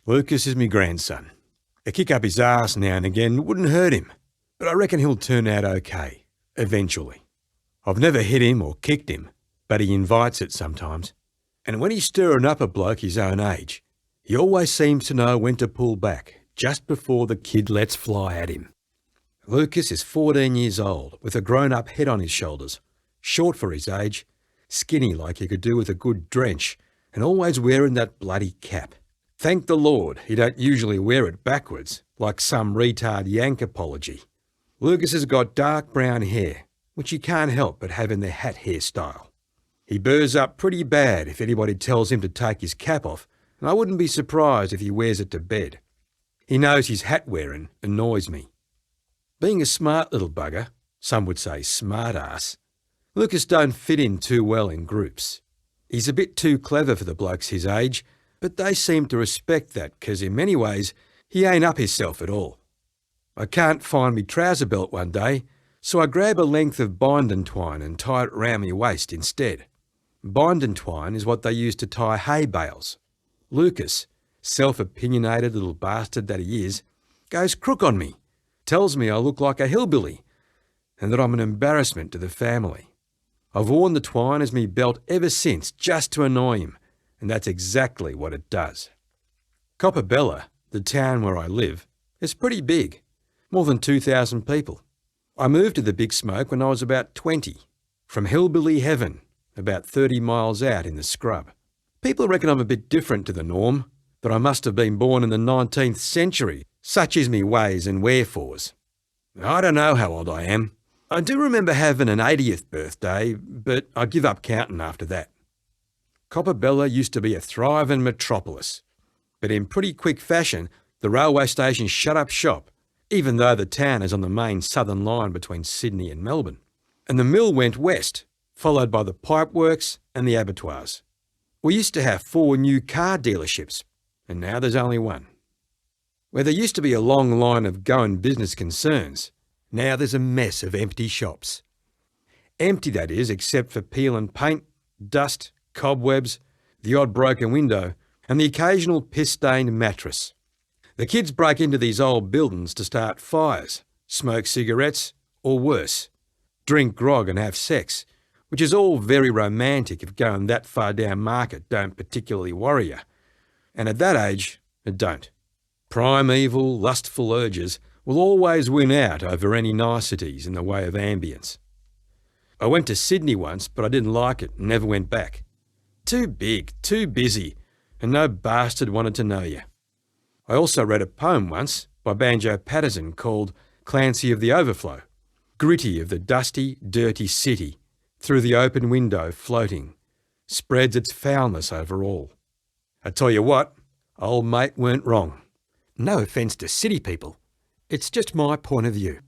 Lucas is me grandson. A kick up his arse now and again wouldn't hurt him, but I reckon he'll turn out okay, eventually. I've never hit him or kicked him, but he invites it sometimes. And when he's stirring up a bloke his own age, he always seems to know when to pull back, just before the kid lets fly at him. Lucas is 14 years old, with a grown-up head on his shoulders, short for his age, skinny like he could do with a good drench, and always wearing that bloody cap. Thank the Lord he don't usually wear it backwards, like some retard yank apology. Lucas has got dark brown hair, which you can't help but have in the hat hairstyle. He burrs up pretty bad if anybody tells him to take his cap off, and I wouldn't be surprised if he wears it to bed. He knows his hat wearing annoys me. Being a smart little bugger, some would say smart ass, Lucas don't fit in too well in groups. He's a bit too clever for the blokes his age, but they seem to respect that because in many ways he ain't up hisself at all. I can't find me trouser belt one day, so I grab a length of binding twine and tie it round me waist instead. Binding twine is what they use to tie hay bales. Lucas, self-opinionated little bastard that he is, goes crook on me, tells me I look like a hillbilly, and that I'm an embarrassment to the family. I've worn the twine as me belt ever since just to annoy him, and that's exactly what it does. Coppabella, the town where I live, is pretty big, more than 2,000 people. I moved to the Big Smoke when I was about 20, from hillbilly heaven, about 30 miles out in the scrub. People reckon I'm a bit different to the norm, but I must have been born in the 19th century, such is me ways and wherefores. I don't know how old I am. I do remember having an 80th birthday, but I give up counting after that. Coppabella used to be a thriving metropolis, but in pretty quick fashion, the railway station shut up shop, even though the town is on the main southern line between Sydney and Melbourne. And the mill went west, followed by the pipeworks and the abattoirs. We used to have 4 new car dealerships, and now there's only one. Where there used to be a long line of going business concerns, now there's a mess of empty shops. Empty, that is, except for peeling paint, dust, cobwebs, the odd broken window, and the occasional piss-stained mattress. The kids break into these old buildings to start fires, smoke cigarettes, or worse, drink grog and have sex, which is all very romantic if going that far down market don't particularly worry you. And at that age, it don't. Primeval, lustful urges will always win out over any niceties in the way of ambience. I went to Sydney once, but I didn't like it and never went back. Too big, too busy, and no bastard wanted to know you. I also read a poem once by Banjo Patterson called Clancy of the Overflow, gritty of the dusty, dirty city, through the open window floating, spreads its foulness over all. I tell you what, old mate weren't wrong. No offence to city people, it's just my point of view.